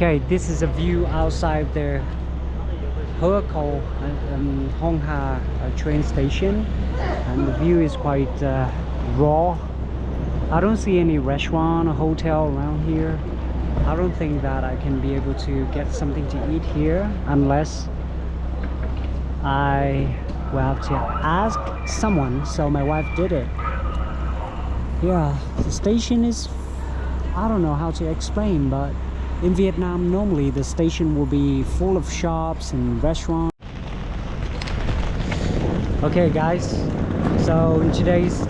Okay, this is a view outside the 𝐄𝐎𝐒 train station, and the view is quite raw. I don't see any restaurant or hotel around here. I don't think that I can be able to get something to eat here unless I will have to ask someone. So my wife did it. Yeah, the station is, I don't know how to explain, but in Vietnam normally the station will be full of shops and restaurants. Okay guys, so in today's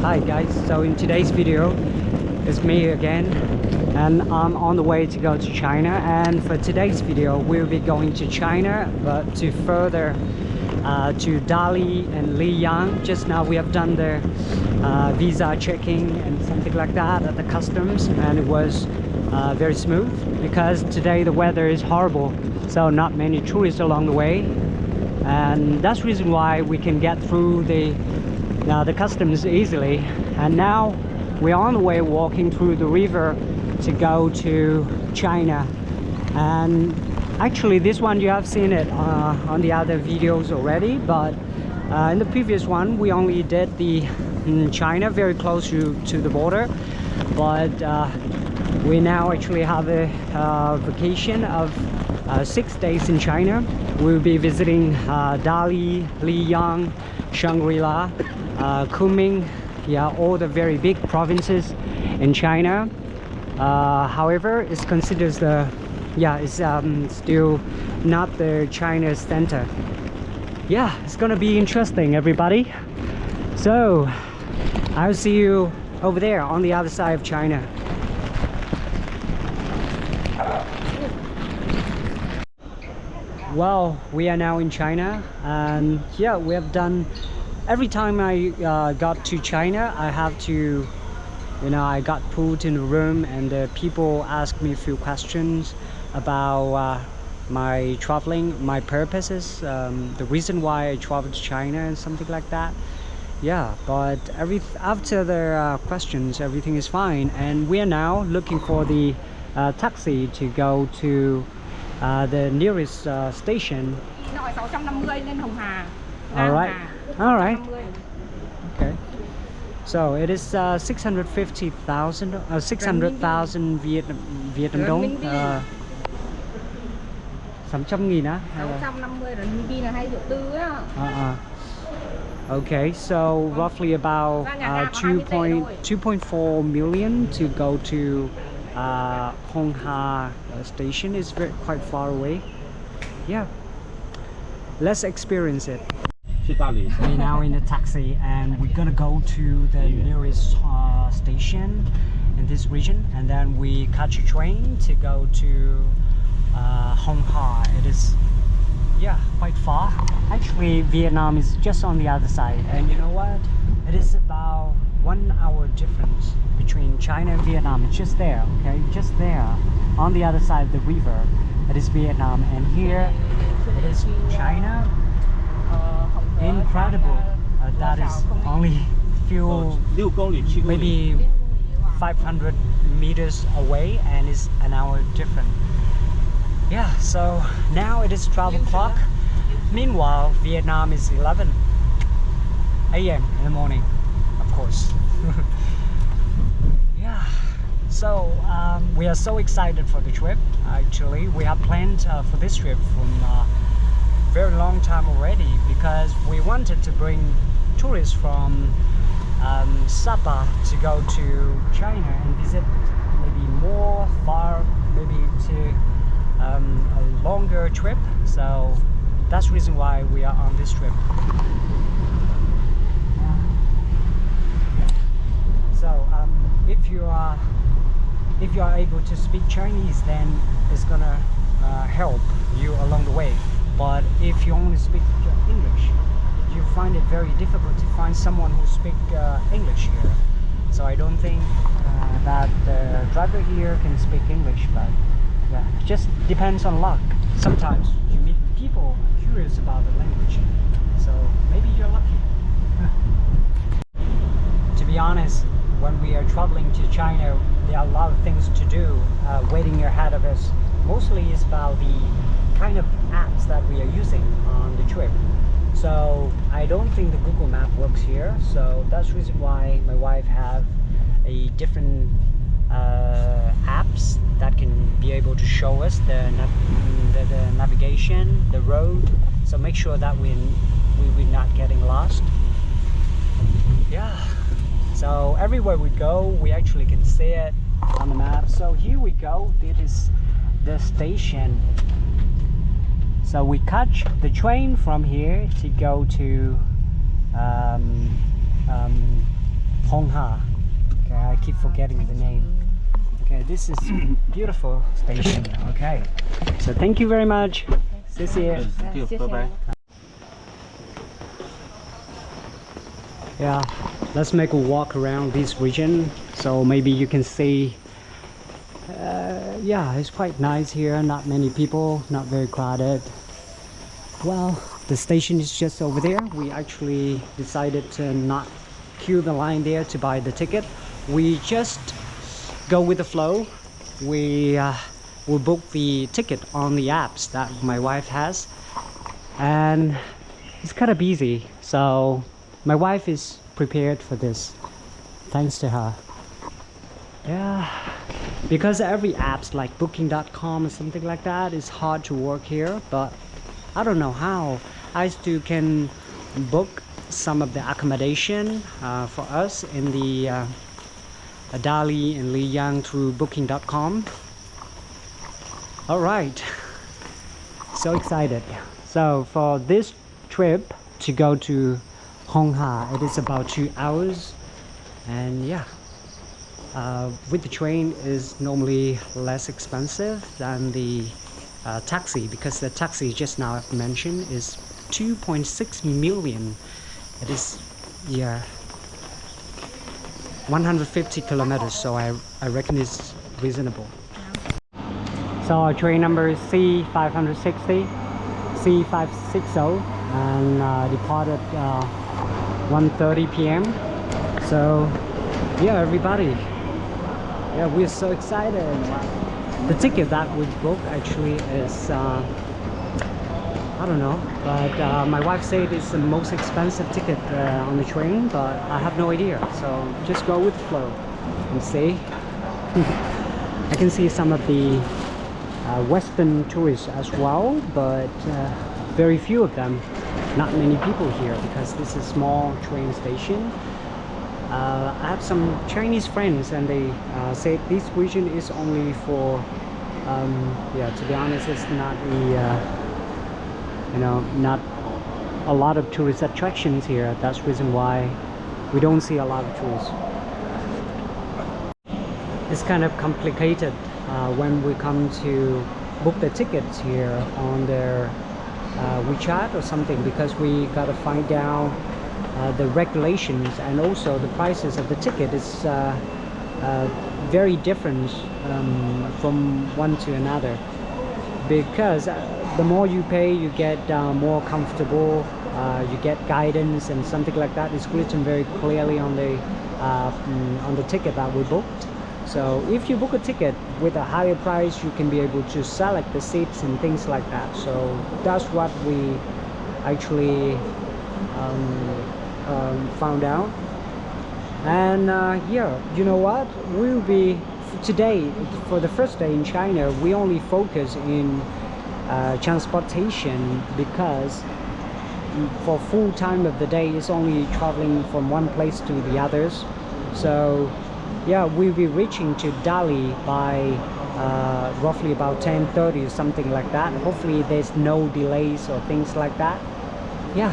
hi guys, so in today's video it's me again, and I'm on the way to go to China. And for today's video we'll be going to China, but to further to Dali and Liang. Just now we have done the visa checking and something like that at the customs, and it was very smooth because today the weather is horrible, so not many tourists along the way, and that's the reason why we can get through the customs easily. And now we're on the way walking through the river to go to China. And actually this one you have seen it on the other videos already, but in the previous one we only did the China, very close to the border. But we now actually have a vacation of 6 days in China. We'll be visiting Dali, Liang, Shangri-La, Kunming, yeah, all the very big provinces in China. However, it's considered the, yeah, it's still not the China center. Yeah, it's gonna be interesting, everybody. So I'll see you over there on the other side of China. Well, we are now in China, and yeah, we have done, every time I got to China I have to, you know, I got put in a room and people ask me a few questions about my traveling, my purposes, the reason why I traveled to China and something like that. Yeah, but after the questions everything is fine, and we are now looking for the taxi to go to the nearest station. Alright, alright. Okay. So it is 650,000 Vietnam đồng. 600.000 á? 650 RMB là 2,4 á. Okay, so roughly about 2.4 million to go to Hong Ha station. Is quite far away. Yeah, let's experience it. We're now in the taxi and we're gonna go to the nearest station in this region, and then we catch a train to go to Hong Ha. It is, yeah, quite far. Actually Vietnam is just on the other side, and you know what, it is about 1 hour difference between China and Vietnam. It's just there, okay, just there on the other side of the river. It is Vietnam, and here it is China. Incredible. That is only few, maybe 500 meters away, and it's an hour different. Yeah, so now it is 12 o'clock. Meanwhile Vietnam is 11 AM in the morning, of course. Yeah, so we are so excited for the trip. Actually we have planned for this trip from very long time already, because we wanted to bring tourists from Sapa to go to China and visit maybe more far, maybe to a longer trip. So that's the reason why we are on this trip. So if you are able to speak Chinese, then it's gonna help you along the way. But if you only speak English, you find it very difficult to find someone who speaks English here. So I don't think that the driver here can speak English, but yeah, it just depends on luck. Sometimes you meet people curious about the language, so maybe you're lucky. To be honest, when we are traveling to China, there are a lot of things to do waiting ahead of us. Mostly it's about the kind of apps that we are using on the trip. So I don't think the Google Map works here, so that's the reason why my wife have a different apps that can be able to show us the navigation, the road, so make sure that we're not getting lost. Yeah, so everywhere we go we actually can see it on the map. So here we go, this is the station. So we catch the train from here to go to Hongha. Okay, I keep forgetting the name. Okay, this is beautiful station. Okay, so thank you very much. 谢谢. Bye bye. Yeah, let's make a walk around this region so maybe you can see. Yeah, it's quite nice here, not many people, not very crowded. Well, the station is just over there. We actually decided to not queue the line there to buy the ticket. We just go with the flow. We book the ticket on the apps that my wife has, and it's kind of busy, so my wife is prepared for this, thanks to her. Yeah, because every apps like booking.com or something like that is hard to work here, but I don't know how. I still can book some of the accommodation for us in the Dali and Liang through booking.com. All right, so excited. So for this trip to go to Hongha, it is about 2 hours, and yeah, with the train is normally less expensive than the taxi, because the taxi just now I've mentioned is 2.6 million. It is, yeah, 150 kilometers, so I reckon it's reasonable. So our train number is C560, and departed 1:30 p.m. So yeah, everybody, yeah, we're so excited. The ticket that we booked actually is I don't know, but my wife said it's the most expensive ticket on the train, but I have no idea, so just go with the flow and see. I can see some of the Western tourists as well, but very few of them, not many people here, because this is a small train station. I have some Chinese friends, and they say this region is only for yeah, to be honest, it's not the you know, not a lot of tourist attractions here. That's the reason why we don't see a lot of tourists. It's kind of complicated when we come to book the tickets here on their WeChat or something, because we got to find out the regulations, and also the prices of the ticket is very different from one to another, because the more you pay, you get more comfortable, you get guidance and something like that. It's written very clearly on the ticket that we booked. So if you book a ticket with a higher price, you can be able to select the seats and things like that. So that's what we actually found out. And yeah, you know what, we'll be today, for the first day in China, we only focus in transportation, because for full time of the day it's only traveling from one place to the others. So yeah, we'll be reaching to Dali by roughly about 10:30 or something like that. Hopefully there's no delays or things like that. Yeah,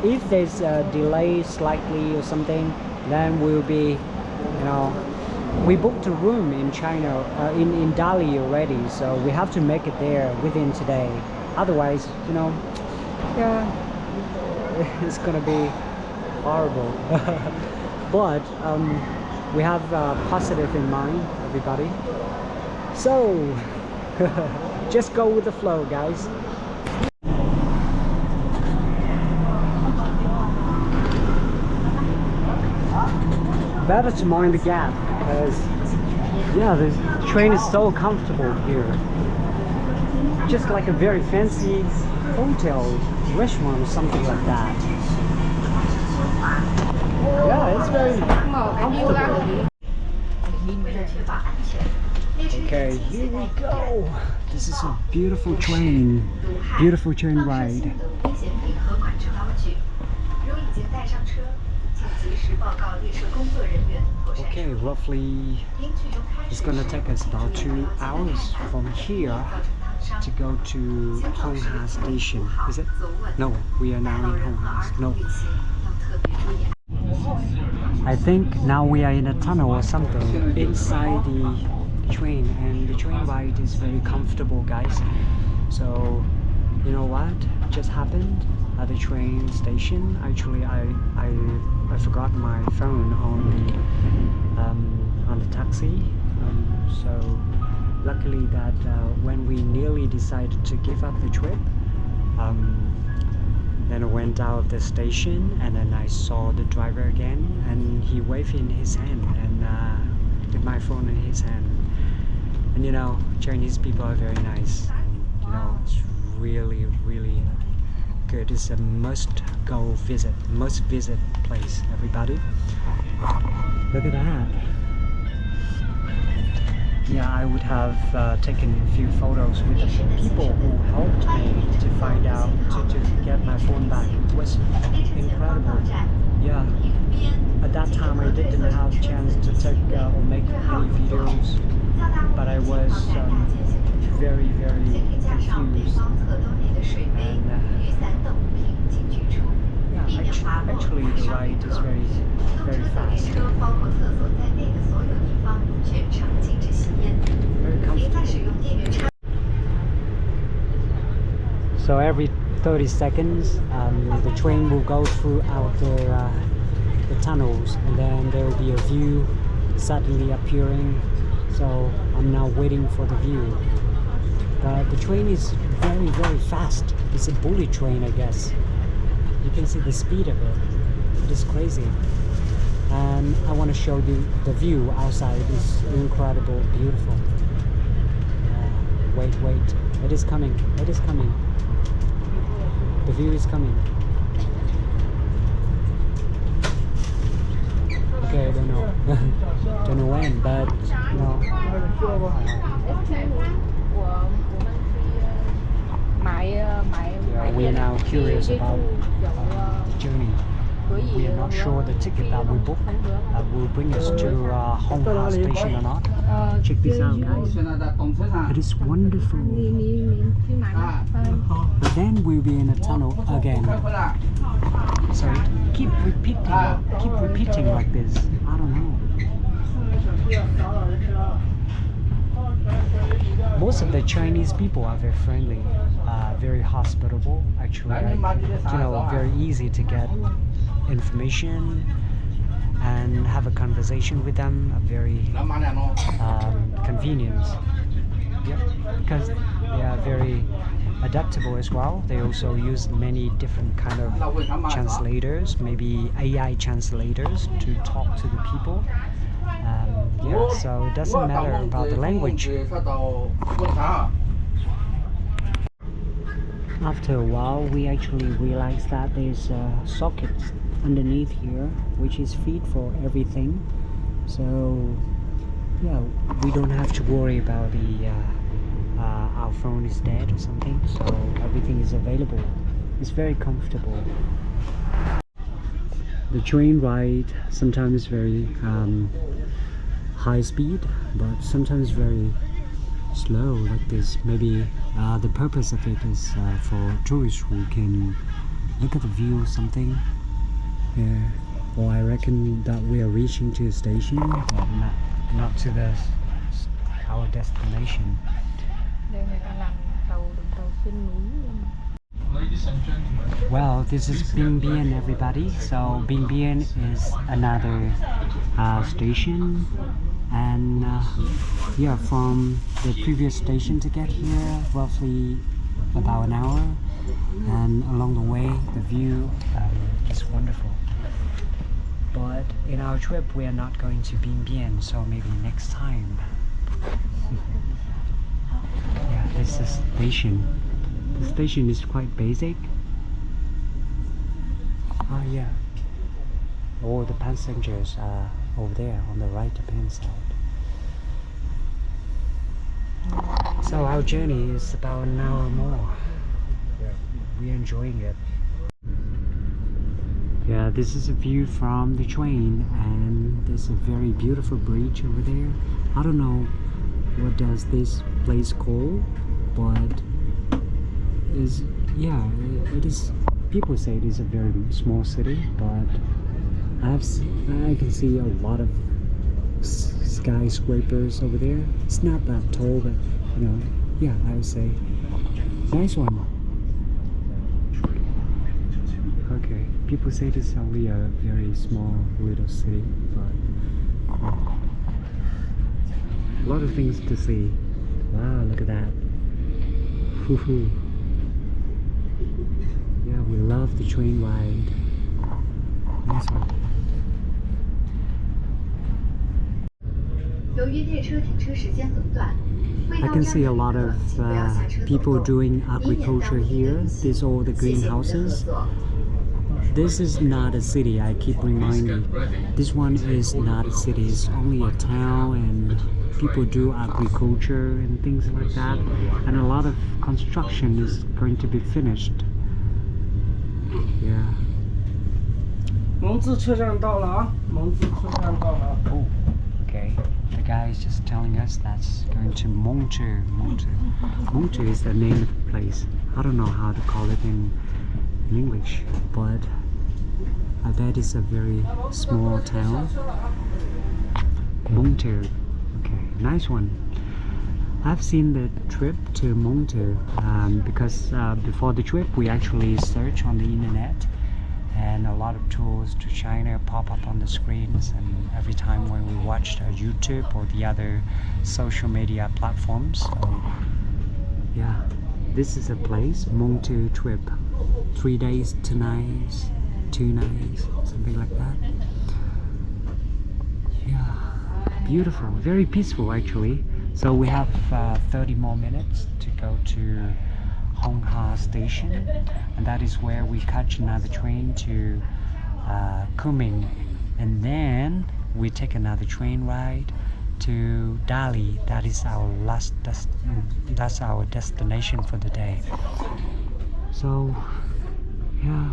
if there's a delay slightly or something, then we'll be, you know, we booked a room in China, in Dali already, so we have to make it there within today. Otherwise, you know, yeah, it's gonna be horrible. But we have positive in mind, everybody. So just go with the flow, guys. Better to mind the gap. because yeah, the train is so comfortable here. Just like a very fancy hotel, restaurant, something like that. Yeah, it's very comfortable. Okay, here we go. This is a beautiful train ride. Okay, roughly it's gonna take us about 2 hours from here to go to 𝐿𝐻 station. Is it? No, we are now in 𝐿𝐻. No. I think now we are in a tunnel or something inside the train, and the train ride is very comfortable, guys. So you know what just happened at the train station? Actually, I forgot my phone on the taxi. So luckily that when we nearly decided to give up the trip, then I went out of the station, and then I saw the driver again, and he waved in his hand, and with my phone in his hand. And you know, Chinese people are very nice. And, you know, it's really, really good. It's a must visit place, everybody. Look at that. Yeah, I would have taken a few photos with the people who helped me to find out, to get my phone back. It was incredible. Yeah, at that time I didn't have a chance to take or make any videos, but I was very, very confused. And yeah, actually the ride is very, very fast. Very comfortable. So every 30 seconds the train will go throughout the tunnels, and then there will be a view suddenly appearing. So I'm now waiting for the view. The train is very, very fast. It's a bullet train, I guess. You can see the speed of it. It is crazy. And I want to show you the view outside. It's incredible, beautiful. Wait, it is coming. It is coming. The view is coming. Okay, I don't know. Don't know when, but no. Yeah, we are now curious about the journey. We are not sure the ticket that we booked will bring us to 𝐿𝐻 station or not. Check this out, guys. It is wonderful. But then we'll be in a tunnel again. So keep repeating like this. I don't know. Most of the Chinese people are very friendly, very hospitable. Actually, you know, very easy to get information and have a conversation with them. Very convenient. Yeah, because they are very adaptable as well. They also use many different kind of translators, maybe AI translators, to talk to the people. Yeah, so it doesn't matter about the language. After a while, we actually realized that there's sockets underneath here, which is feed for everything. So yeah, we don't have to worry about our phone is dead or something. So everything is available. It's very comfortable. The train ride sometimes very high speed, but sometimes very slow like this. Maybe the purpose of it is for tourists who can look at the view or something. Yeah. Well, I reckon that we are reaching to the station, but not to our destination. Well, this is Binh Bien, everybody. So Binh Bien is another station, and yeah, from the previous station to get here, roughly about an hour. And along the way, the view is wonderful. but in our trip we are not going to Bian, so maybe next time. Yeah, this is the station. The station is quite basic. Oh yeah. All the passengers are over there on the right hand side. So our journey is about an hour more. We're enjoying it. Yeah, this is a view from the train, and there's a very beautiful bridge over there. I don't know what does this place called, but is it is. People say it is a very small city, but I can see a lot of skyscrapers over there. It's not that tall, but you know, yeah, I would say nice one. Okay, people say this is only a very small little city, but a lot of things to see. Wow, look at that. Hoo-hoo. Yeah, we love the train ride. Nice one. I can see a lot of people doing agriculture here. These are all the greenhouses. This is not a city, I keep reminding. This one is not a city, it's only a town, and people do agriculture and things like that. And a lot of construction is going to be finished. Yeah. Oh, okay. The guy is just telling us that's going to 𝐵𝐺. 𝐵𝐺 is the name of the place. I don't know how to call it in English, but I bet it's a very small town. 𝐵𝐺. Okay, nice one. I've seen the trip to 𝐵𝐺 because before the trip we actually searched on the internet, and a lot of tours to China pop up on the screens, and every time when we watched YouTube or the other social media platforms. So yeah, this is a place, 𝐵𝐺 trip, 3 days, 2 nights, 2 nights, something like that. Yeah, beautiful, very peaceful actually. So we have 30 more minutes to go to 𝐿 station, and that is where we catch another train to Kunming, and then we take another train ride to Dali. That is our that's our destination for the day. So yeah,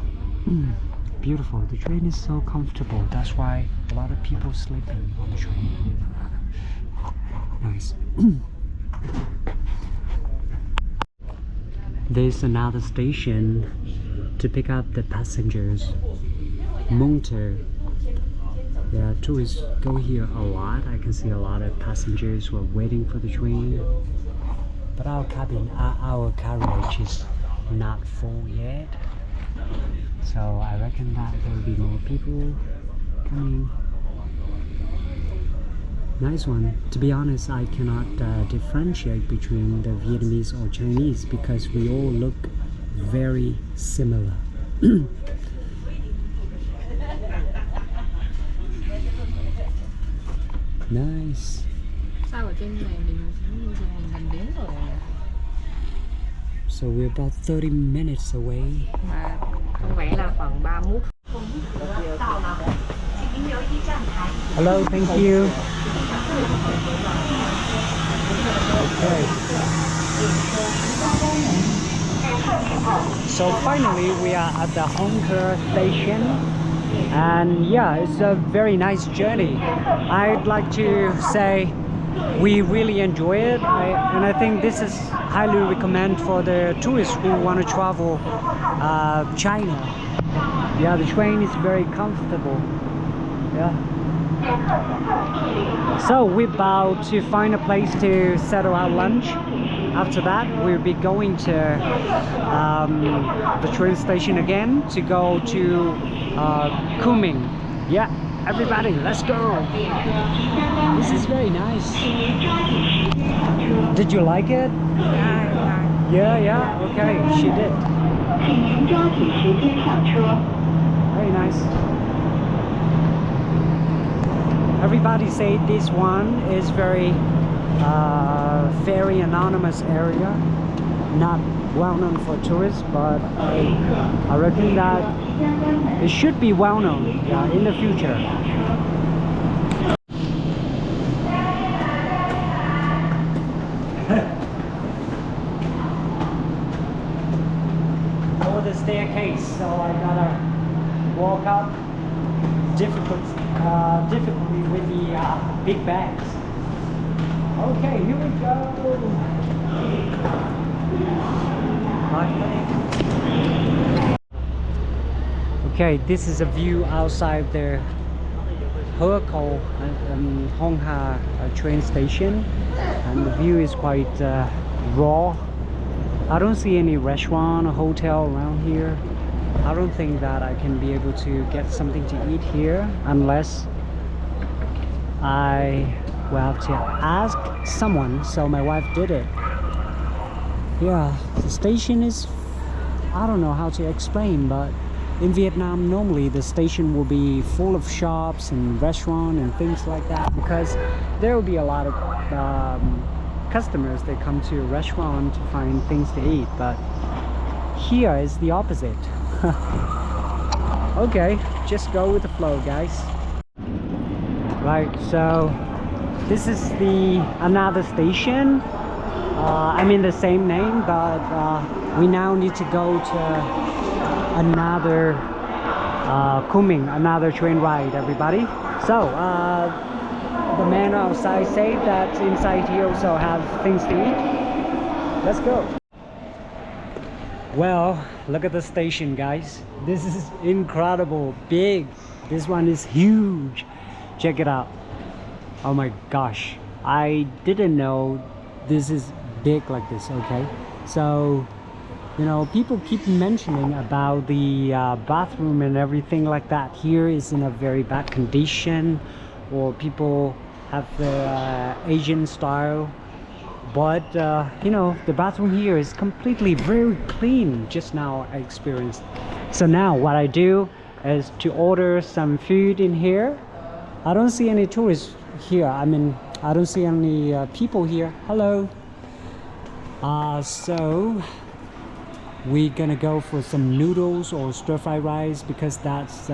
beautiful. The train is so comfortable, that's why a lot of people sleeping on the train. Nice. There's another station to pick up the passengers. 𝐵𝐺. Yeah, tourists go here a lot. I can see a lot of passengers who are waiting for the train. But our carriage is not full yet. So I reckon that there will be more people coming. Nice one. To be honest, I cannot differentiate between the Vietnamese or Chinese because we all look very similar. Nice. So we're about 30 minutes away. Hello, thank you. Okay. So finally we are at the 𝐿 station, and yeah, it's a very nice journey. I'd like to say we really enjoy it, and I think this is highly recommend for the tourists who want to travel China. Yeah, the train is very comfortable. Yeah. So we're about to find a place to settle our lunch. After that, we'll be going to the train station again to go to Kunming. Yeah, everybody, let's go. This is very nice. Did you like it? Yeah, okay, she did. Very nice. everybody say this one is very anonymous area, not well known for tourists, but I reckon that it should be well known, yeah, in the future. Oh, the staircase, so I gotta walk up difficultly with the big bags. Okay, here we go. Okay, this is a view outside the 𝐇𝐎𝐏𝐄 train station, and the view is quite raw. I don't see any restaurant or hotel around here. I don't think that I can be able to get something to eat here unless I will have to ask someone. So my wife did it. Yeah, the station is, I don't know how to explain, but in Vietnam normally the station will be full of shops and restaurants and things like that, because there will be a lot of customers that come to a restaurant to find things to eat, but here is the opposite. Okay, just go with the flow, guys. Right, so this is another station. I mean the same name, but we now need to go to another Kunming, another train ride, everybody. So the man outside said that inside here also have things to eat. Let's go. Well, look at the station, guys. This is incredible, big. This one is huge. Check it out. Oh my gosh, I didn't know this is big like this. Okay, so you know, people keep mentioning about the bathroom and everything like that here is in a very bad condition, or people have the Asian style, but you know, the bathroom here is completely very clean. Just now I experienced. So now what I do is to order some food in here. I don't see any tourists here. I mean, I don't see any people here. Hello. So we're gonna go for some noodles or stir-fried rice, because that's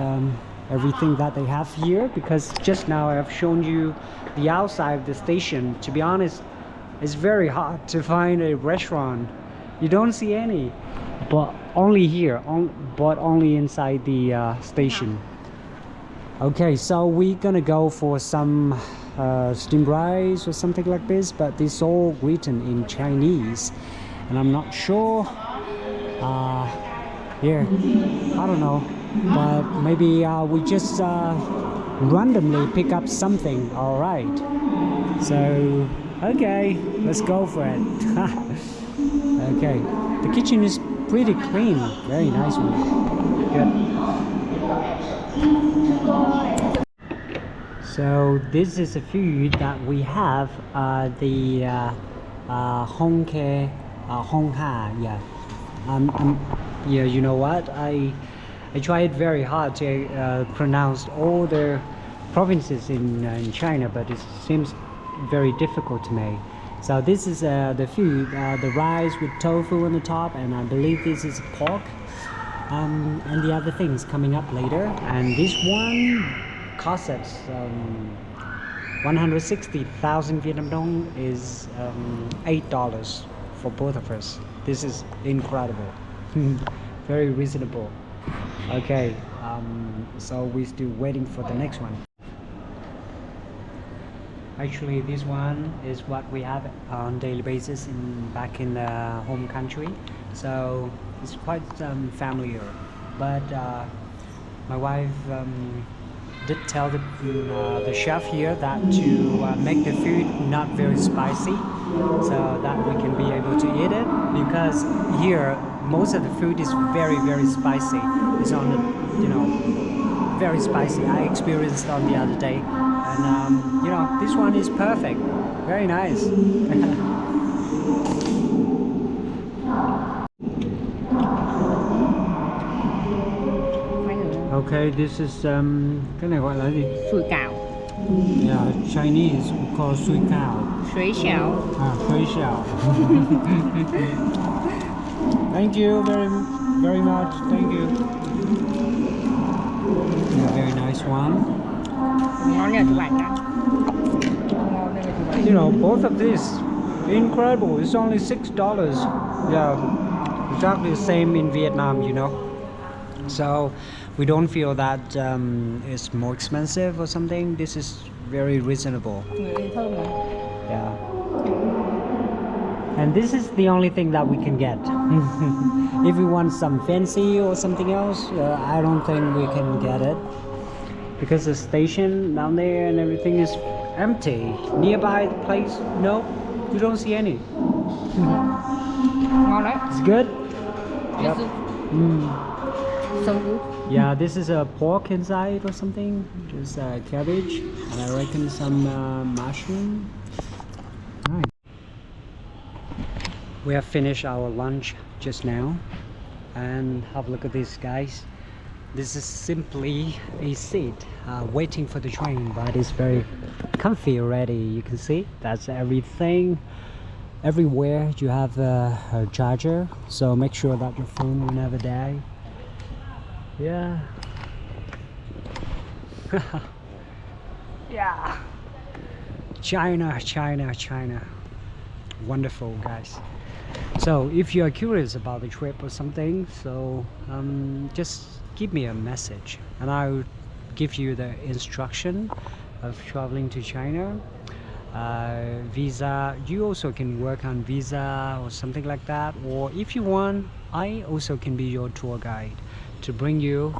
everything that they have here. Because just now I've shown you the outside of the station. To be honest, it's very hard to find a restaurant. You don't see any, but only here, but only inside the station. Okay, so we're gonna go for some steamed rice or something like this, but it's all written in Chinese and I'm not sure. Here, I don't know, but maybe we just randomly pick up something. All right, so okay, let's go for it. Okay, the kitchen is pretty clean, very nice one. Good. So this is a food that we have, the 𝐷𝐄𝐿, yeah. Yeah, you know what? I tried very hard to pronounce all the provinces in China, but it seems very difficult to me. So this is the food, the rice with tofu on the top, and I believe this is pork, and the other things coming up later. And this one costs us 160,000 Vietnam dong, is $8 for both of us. This is incredible. Very reasonable. Okay, so we're still waiting for the next one. Actually, this one is what we have on daily basis back in the home country, so it's quite familiar. But my wife did tell the chef here that to make the food not very spicy, so that we can be able to eat it, because here most of the food is very spicy. It's on the, you know, very spicy. I experienced on the other day, and you know, this one is perfect, very nice. Okay, this is cái này gọi là gì? Sủi cảo. Yeah, Chinese we call sui cow. 水饺 Shui xiao. Thank you very much. Thank you. Yeah, very nice one. ngon nhờ chụp ảnh đó. Ngon đây là chụp ảnh. You know, both of these incredible. It's only $6. Yeah, exactly the same in Vietnam, you know. So we don't feel that it's more expensive or something. This is very reasonable. Người đây thơm này. Yeah. And this is the only thing that we can get. If we want some fancy or something else, I don't think we can get it. Because the station down there and everything is empty. Nearby the place, no, you don't see any. Ngon đấy. It's good? Yep. So good. Yeah, this is a pork inside or something. Just cabbage and I reckon some mushroom. Nice. We have finished our lunch just now and have a look at this, guys. This is simply a seat waiting for the train, but it's very comfy already. You can see that's everything. Everywhere you have a charger, so make sure that your phone will never die. Yeah. Yeah. China, China, China. Wonderful, guys. So if you are curious about the trip or something, so just give me a message and I'll give you the instruction of traveling to China. Visa, you also can work on visa or something like that, or if you want, I also can be your tour guide to bring you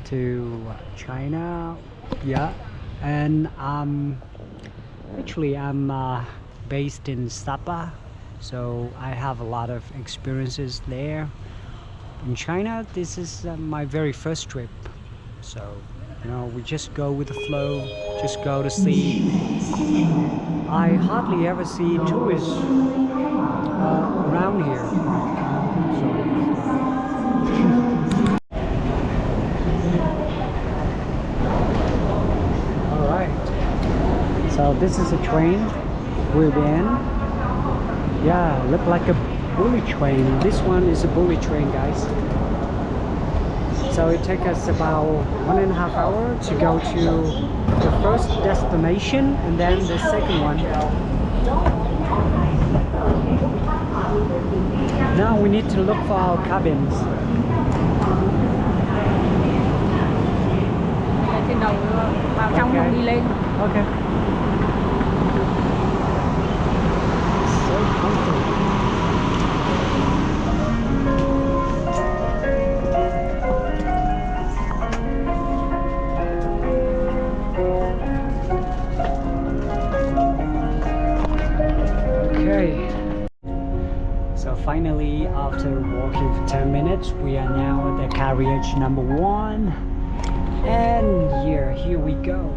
to China. Yeah, and actually I'm based in Sapa, so I have a lot of experiences there in China. This is my very first trip, so you know, we just go with the flow, just go to see. I hardly ever see tourists around here. Alright, so this is a train we're in. Yeah, look like a bullet train. This one is a bullet train, guys. So it takes us about 1.5 hours to go to the first destination and then the second one. Now we need to look for our cabins. Trên đầu vào trong rồi đi lên. Okay. So comfortable. So finally, after walking for 10 minutes, we are now at the carriage number 1, and here we go.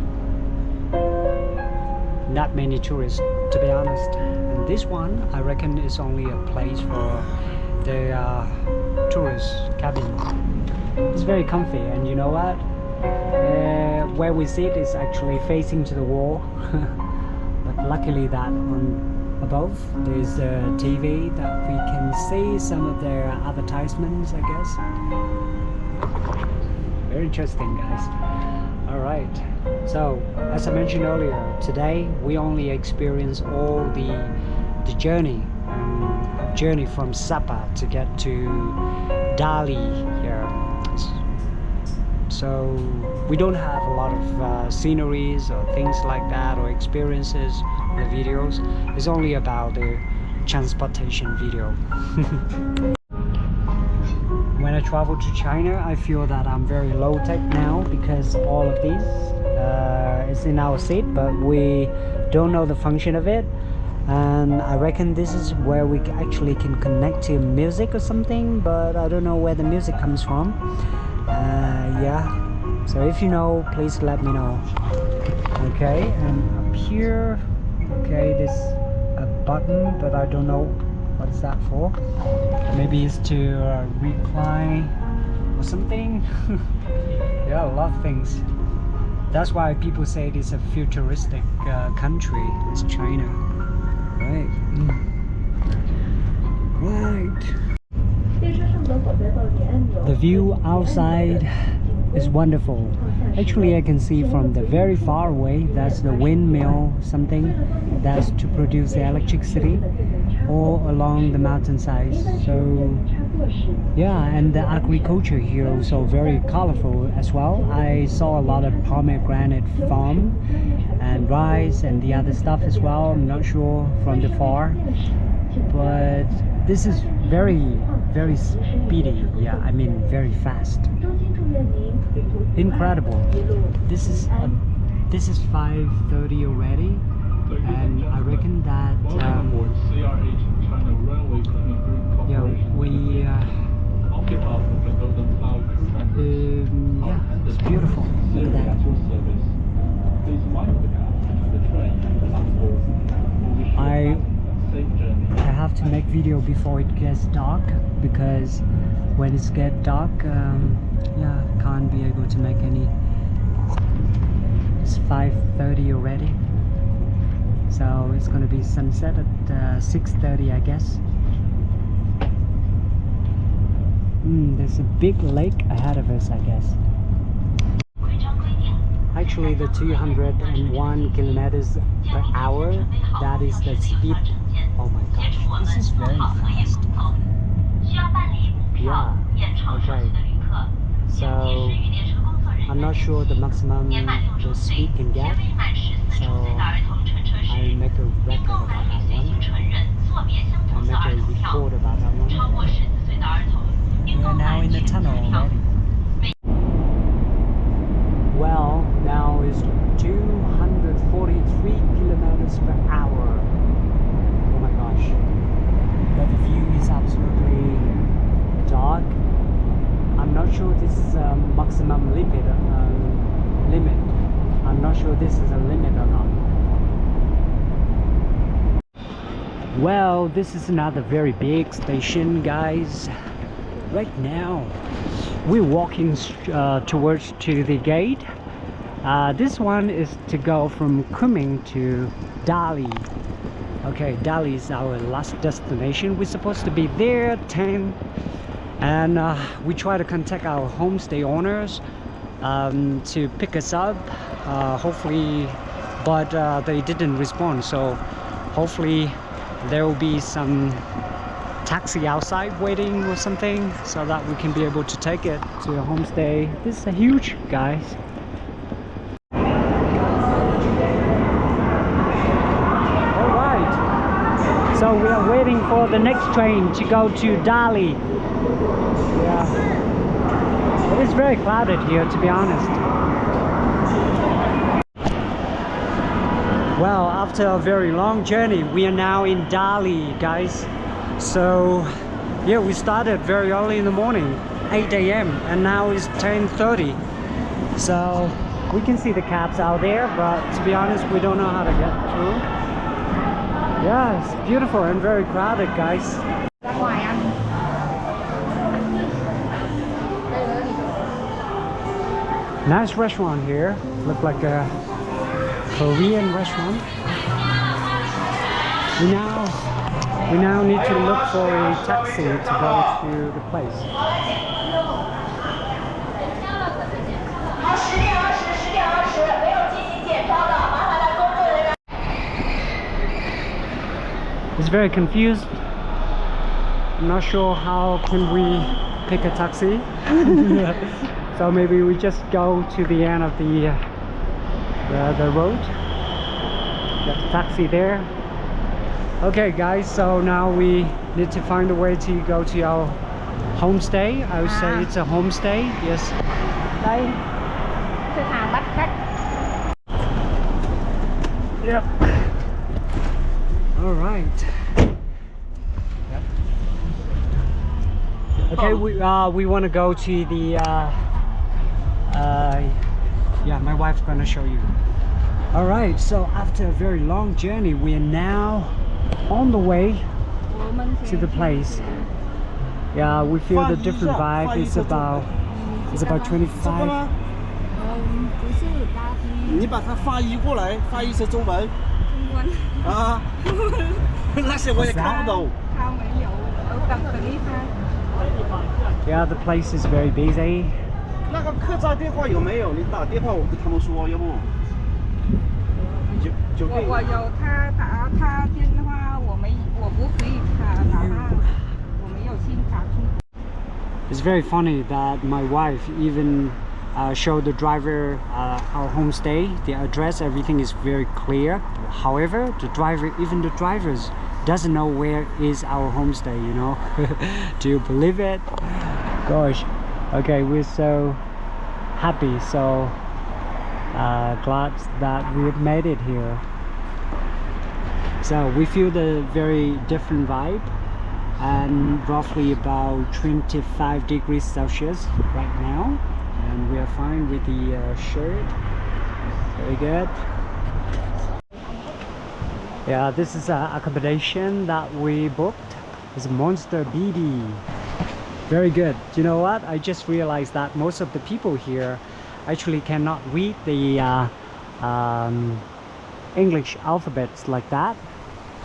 Not many tourists, to be honest, and this one I reckon is only a place for the tourist cabin. It's very comfy, and you know what, where we sit is actually facing to the wall. But luckily that on above there's a TV that we can see some of their advertisements, I guess. Very interesting, guys. All right, so as I mentioned earlier, today we only experience all the journey from Sapa to get to Dali here. So we don't have a lot of sceneries or things like that, or experiences, the videos. It's only about the transportation video. When I travel to China, I feel that I'm very low tech now, because all of these is in our seat, but we don't know the function of it. And I reckon this is where we actually can connect to music or something, but I don't know where the music comes from. Yeah, so if you know, please let me know. Okay, and up here, okay, there's a button, but I don't know what is that for. Maybe it's to recline or something. Yeah, a lot of things. That's why people say it is a futuristic country. It's China, right? Right. The view outside is wonderful. Actually, I can see from the very far away, that's the windmill, something that's to produce the electricity, all along the mountainside. So yeah, and the agriculture here also very colorful as well. I saw a lot of pomegranate farm and rice and the other stuff as well. I'm not sure from the far, but this is very speedy. Yeah, I mean very fast. Incredible. This is 5:30 already, and I reckon that yeah, it's beautiful. Look at that. I have to make video before it gets dark, because when it's get dark, yeah, can't be able to make any. It's 5:30 already, so it's gonna be sunset at 6:30, I guess. There's a big lake ahead of us, I guess. Actually, the 201 kilometers per hour, that is the speed. Oh my gosh, this is very fast. Yeah, okay. So, I'm not sure the maximum the speed can get. So, I'll make a record about that one. I'll make a report about that one. We are now in the tunnel already. Well, now is 243 kilometers per hour. Oh my gosh. But the view is absolutely dark. I'm not sure this is a maximum limit. I'm not sure this is a limit or not. Well, this is another very big station, guys. Right now we're walking towards to the gate. This one is to go from Kunming to Dali. Okay, Dali is our last destination. We're supposed to be there at 10, and we try to contact our homestay owners to pick us up, hopefully, but they didn't respond, so hopefully there will be some taxi outside waiting or something, so that we can be able to take it to a homestay. This is a huge, guys. Alright, so we are waiting for the next train to go to Dali. Yeah, it is very crowded here, to be honest. Well, after a very long journey, we are now in Dali, guys. So yeah, we started very early in the morning, 8 AM, and now it's 10:30. So we can see the cabs out there, but to be honest, we don't know how to get through. Yeah, it's beautiful and very crowded, guys. Nice restaurant here. Look like a Korean restaurant. We now need to look for a taxi to go to the place. He's very confused. I'm not sure how can we pick a taxi. So maybe we just go to the end of the road. Get the taxi there. Okay guys, so now we need to find a way to go to our homestay. I would say it's a homestay, yes. Đây, khách hàng bắt khách. Yep. All right. Yep. Okay, we want to go to the yeah, my wife's gonna show you. All right, so after a very long journey, we are now on the way to the place. Yeah, we feel the different vibe. It's about 25. 你把它翻译过来，翻译成中文。中文。啊，那些我也看不懂。他没有，我等一下。Yeah, the place is very busy. 那个客栈电话有没有？你打电话我跟他们说，要不就我有他打他电话，我不可以打他，我没有信卡充。It's very funny that my wife even showed the driver our homestay, the address, everything is very clear. However, even the drivers doesn't know where is our homestay, you know. Do you believe it? Gosh. Okay, we're so happy, so glad that we have made it here. So we feel the very different vibe, and roughly about 25 degrees Celsius right now, and we are fine with the shirt. Very good. Yeah, this is accommodation that we booked. It's Monster BB. Very good. You know what? I just realized that most of the people here actually cannot read the English alphabets like that.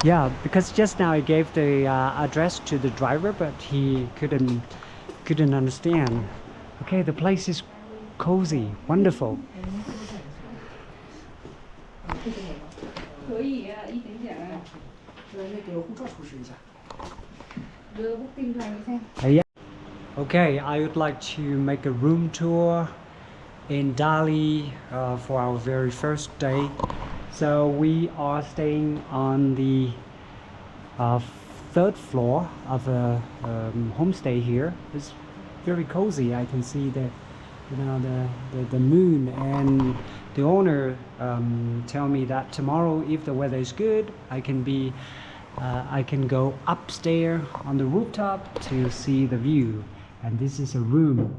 Yeah, because just now I gave the address to the driver, but he couldn't understand. Okay, the place is cozy, wonderful. 可以啊，一点点。那个护照出示一下。Okay, I would like to make a room tour in Dali for our very first day. So we are staying on the third floor of a homestay here. It's very cozy. I can see the moon, and the owner tell me that tomorrow, if the weather is good, I can go upstairs on the rooftop to see the view. And this is a room,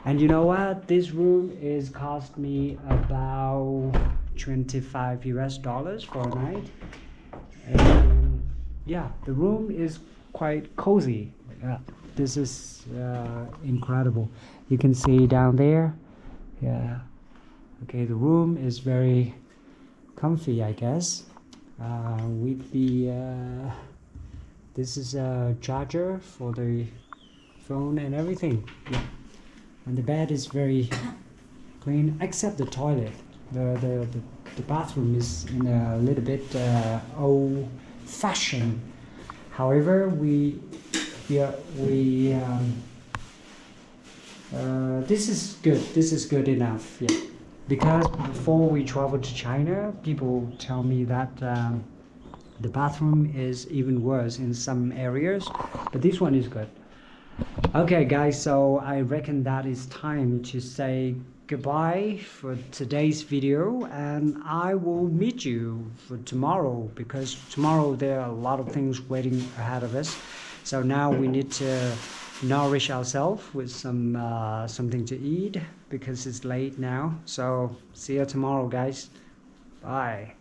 and you know what, this room is cost me about $25 US for a night. And yeah, the room is quite cozy. Yeah, this is incredible. You can see down there. Yeah, okay, the room is very comfy, I guess, with the this is a charger for the phone and everything. Yeah, and the bed is very clean except the toilet. The bathroom is in a little bit old fashioned. However, this is good enough. Yeah, because before we travel to China, people tell me that the bathroom is even worse in some areas, but this one is good. Okay guys, so I reckon that it's time to say goodbye for today's video, and I will meet you for tomorrow, because tomorrow there are a lot of things waiting ahead of us. So now we need to nourish ourselves with something to eat, because it's late now. So see you tomorrow guys. Bye.